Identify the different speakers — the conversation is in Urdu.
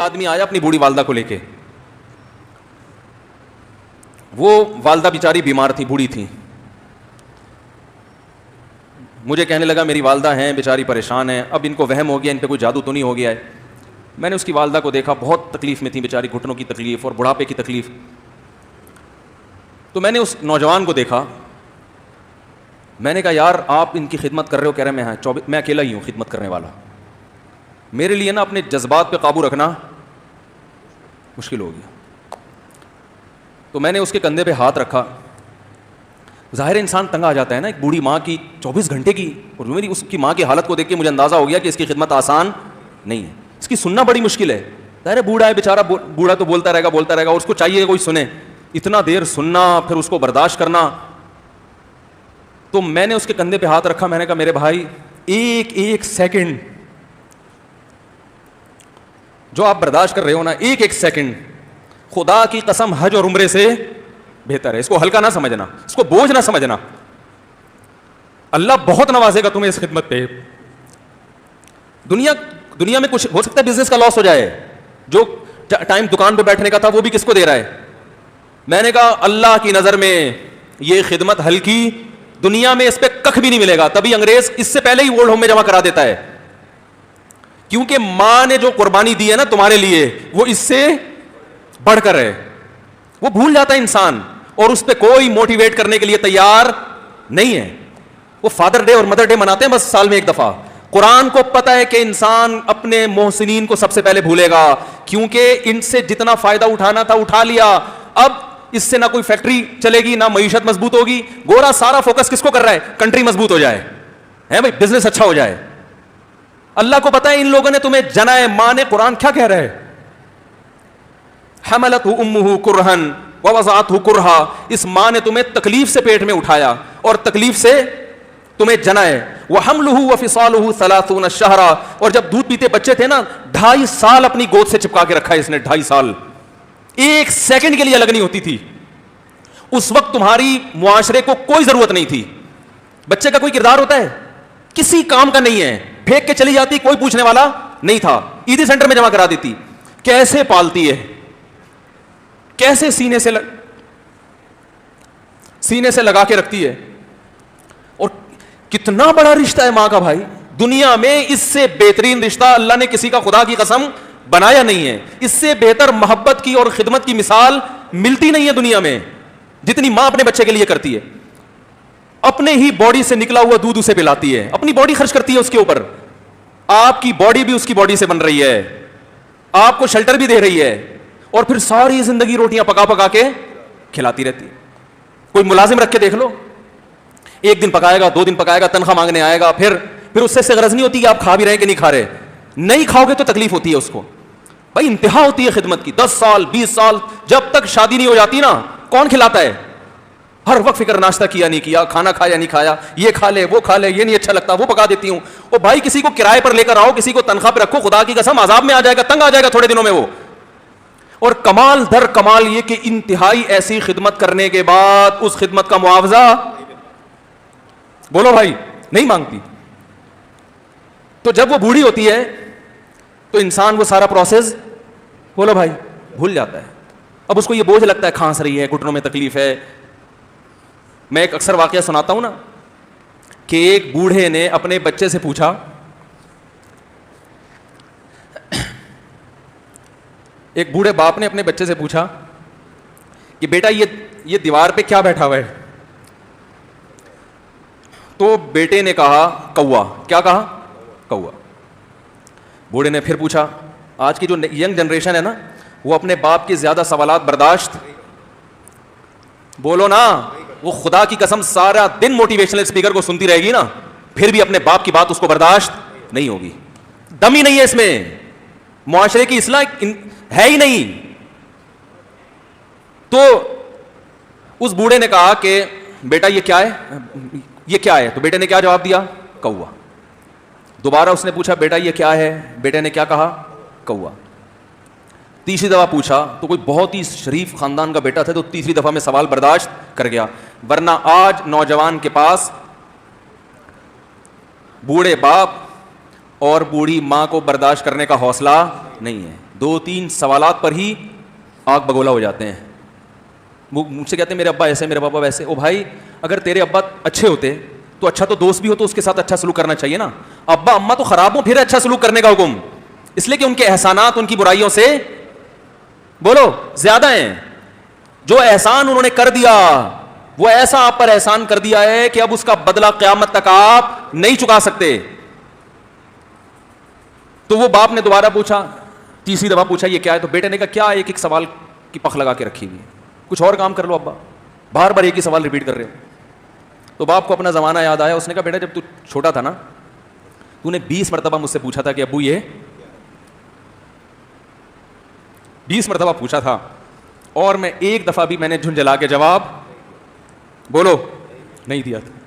Speaker 1: آدمی آیا اپنی بوڑھی والدہ کو لے کے. وہ والدہ بیچاری بیمار تھی, بوڑھی تھی. مجھے کہنے لگا میری والدہ ہیں بیچاری پریشان ہیں, اب ان کو وہم ہو گیا ان پہ کوئی جادو تو نہیں ہو گیا ہے. میں نے اس کی والدہ کو دیکھا, بہت تکلیف میں تھی بیچاری, گھٹنوں کی تکلیف اور بڑھاپے کی تکلیف. تو میں نے اس نوجوان کو دیکھا, میں نے کہا یار آپ ان کی خدمت کر رہے ہو؟ کہہ رہے میں اکیلا ہی ہوں خدمت کرنے والا, میرے لیے نا اپنے جذبات پہ قابو رکھنا مشکل ہو گیا. تو میں نے اس کے کندھے پہ ہاتھ رکھا. ظاہر انسان تنگ آ جاتا ہے نا, ایک بوڑھی ماں کی 24 گھنٹے کی, اور میری اس کی ماں کی حالت کو دیکھ کے مجھے اندازہ ہو گیا کہ اس کی خدمت آسان نہیں ہے, اس کی سننا بڑی مشکل ہے. ظاہر بوڑھا ہے بیچارہ, بوڑھا تو بولتا رہے گا, اور اس کو چاہیے کوئی سنے. اتنا دیر سننا, پھر اس کو برداشت کرنا. تو میں نے اس کے کندھے پہ ہاتھ رکھا, میں نے کہا میرے بھائی ایک ایک سیکنڈ جو آپ برداشت کر رہے ہو نا, ایک ایک سیکنڈ خدا کی قسم حج اور عمرے سے بہتر ہے. اس کو ہلکا نہ سمجھنا, اس کو بوجھ نہ سمجھنا. اللہ بہت نوازے گا تمہیں اس خدمت پہ. دنیا میں کچھ ہو سکتا ہے بزنس کا لاس ہو جائے, جو ٹائم دکان پہ بیٹھنے کا تھا وہ بھی کس کو دے رہا ہے. میں نے کہا اللہ کی نظر میں یہ خدمت ہلکی, دنیا میں اس پہ کخ بھی نہیں ملے گا. تبھی انگریز اس سے پہلے ہی اولڈ ہوم میں جمع کرا دیتا ہے, کیونکہ ماں نے جو قربانی دی ہے نا تمہارے لیے وہ اس سے بڑھ کر ہے. وہ بھول جاتا ہے انسان, اور اس پہ کوئی موٹیویٹ کرنے کے لیے تیار نہیں ہے. وہ فادر ڈے اور مدر ڈے مناتے ہیں بس سال میں ایک دفعہ. قرآن کو پتا ہے کہ انسان اپنے محسنین کو سب سے پہلے بھولے گا, کیونکہ ان سے جتنا فائدہ اٹھانا تھا اٹھا لیا. اب اس سے نہ کوئی فیکٹری چلے گی, نہ معیشت مضبوط ہوگی. گورا سارا فوکس کس کو کر رہا ہے؟ کنٹری مضبوط ہو جائے, ہے بھائی, بزنس اچھا ہو جائے. اللہ کو پتا ہے ان لوگوں نے تمہیں جنا ہے. ماں نے, قرآن کیا کہہ رہا ہے, حملتہ امہ کرہن ووضعتہ کرہا, اس ماں نے تمہیں تکلیف سے پیٹ میں اٹھایا اور تکلیف سے تمہیں جنا ہے. وحملہ وفصالہ 30 شہرا, اور جب دودھ پیتے بچے تھے نا 2.5 سال اپنی گود سے چپکا کے رکھا ہے اس نے. 2.5 سال, ایک سیکنڈ کے لیے الگ نہیں ہوتی تھی. اس وقت تمہاری معاشرے کو کوئی ضرورت نہیں تھی. بچے کا کوئی کردار ہوتا ہے؟ کسی کام کا نہیں ہے. پھینک کے چلی جاتی, کوئی پوچھنے والا نہیں تھا. عیدی سینٹر میں جمع کرا دیتی. کیسے پالتی ہے, کیسے سینے سے لگا کے رکھتی ہے, اور کتنا بڑا رشتہ ہے ماں کا بھائی. دنیا میں اس سے بہترین رشتہ اللہ نے کسی کا خدا کی قسم بنایا نہیں ہے. اس سے بہتر محبت کی اور خدمت کی مثال ملتی نہیں ہے دنیا میں, جتنی ماں اپنے بچے کے لیے کرتی ہے. اپنے ہی باڈی سے نکلا ہوا دودھ اسے پلاتی ہے, اپنی باڈی خرچ کرتی ہے اس کے اوپر. آپ کی باڈی بھی اس کی باڈی سے بن رہی ہے, آپ کو شیلٹر بھی دے رہی ہے, اور پھر ساری زندگی روٹیاں پکا پکا کے کھلاتی رہتی ہے. کوئی ملازم رکھ کے دیکھ لو, 1 دن پکائے گا, 2 دن پکائے گا, تنخواہ مانگنے آئے گا, پھر اس سے غرض نہیں ہوتی کہ آپ کھا بھی رہے ہیں کہ نہیں کھا رہے. نہیں کھاؤ گے تو تکلیف ہوتی ہے اس کو. بھائی انتہا ہوتی ہے خدمت کی. 10 سال 20 سال جب تک شادی نہیں ہو جاتی نا, کون کھلاتا ہے؟ ہر وقت فکر, ناشتہ کیا نہیں کیا, کھانا کھایا نہیں کھایا, یہ کھا لے وہ کھا لے, یہ نہیں اچھا لگتا وہ پکا دیتی ہوں. او بھائی کسی کو کرائے پر لے کر آؤ, کسی کو تنخواہ پہ رکھو, خدا کی قسم عذاب میں آ جائے گا, تنگ آ جائے گا تھوڑے دنوں میں وہ. اور کمال در کمال یہ کہ انتہائی ایسی خدمت کرنے کے بعد اس خدمت کا معاوضہ بولو بھائی نہیں مانگتی. تو جب وہ بوڑھی ہوتی ہے تو انسان وہ سارا پروسیس بولو بھائی بھول جاتا ہے. اب اس کو یہ بوجھ لگتا ہے, کھانس رہی ہے, گھٹنوں میں تکلیف ہے. میں ایک اکثر واقعہ سناتا ہوں نا, کہ ایک بوڑھے نے اپنے بچے سے پوچھا, ایک بوڑھے باپ نے اپنے بچے سے پوچھا کہ بیٹا یہ دیوار پہ کیا بیٹھا ہوا ہے؟ تو بیٹے نے کہا کوا. کیا کہا؟ کوا. بوڑھے نے پھر پوچھا, آج کی جو ینگ جنریشن ہے نا وہ اپنے باپ کے زیادہ سوالات برداشت بولو نا, وہ خدا کی قسم سارا دن موٹیویشنل اسپیکر کو سنتی رہے گی نا, پھر بھی اپنے باپ کی بات اس کو برداشت نہیں ہوگی. دم ہی نہیں ہے اس میں, معاشرے کی اصلاح ہے ہی نہیں. تو اس بوڑھے نے کہا کہ بیٹا یہ کیا ہے, یہ کیا ہے؟ تو بیٹے نے کیا جواب دیا؟ کوا. دوبارہ اس نے پوچھا بیٹا یہ کیا ہے؟ بیٹے نے کیا کہا؟ کوا. تیسری دفعہ پوچھا تو کوئی بہت ہی شریف خاندان کا بیٹا تھا, تو تیسری دفعہ میں سوال برداشت کر گیا. ورنہ آج نوجوان کے پاس بوڑھے باپ اور بوڑھی ماں کو برداشت کرنے کا حوصلہ نہیں ہے. 2-3 سوالات پر ہی آگ بگولا ہو جاتے ہیں. وہ مجھ سے کہتے ہیں میرے ابا ایسے, میرے پاپا ویسے. او بھائی اگر تیرے ابا اچھے ہوتے تو اچھا تو دوست بھی ہو تو اس کے ساتھ اچھا سلوک کرنا چاہیے نا. ابا اماں تو خراب ہو پھر اچھا سلوک کرنے کا حکم, اس لیے کہ ان کے احسانات ان کی برائیوں سے بولو زیادہ ہیں. جو احسان انہوں نے کر دیا وہ ایسا آپ پر احسان کر دیا ہے کہ اب اس کا بدلہ قیامت تک آپ نہیں چکا سکتے. تو وہ باپ نے دوبارہ پوچھا, تیسری دفعہ پوچھا یہ کیا ہے؟ تو بیٹے نے کہا کیا ایک ایک سوال کی پخ لگا کے رکھی ہوئی ہے, کچھ اور کام کر لو ابا, بار بار ایک ہی سوال ریپیٹ کر رہے ہو. تو باپ کو اپنا زمانہ یاد آیا, اس نے کہا بیٹا جب تو چھوٹا تھا نا تو نے 20 مرتبہ مجھ سے پوچھا تھا کہ ابو یہ 20 مرتبہ پوچھا تھا, اور میں ایک دفعہ بھی میں نے جھنجھلا کے جواب بولو نہیں دیا تھا.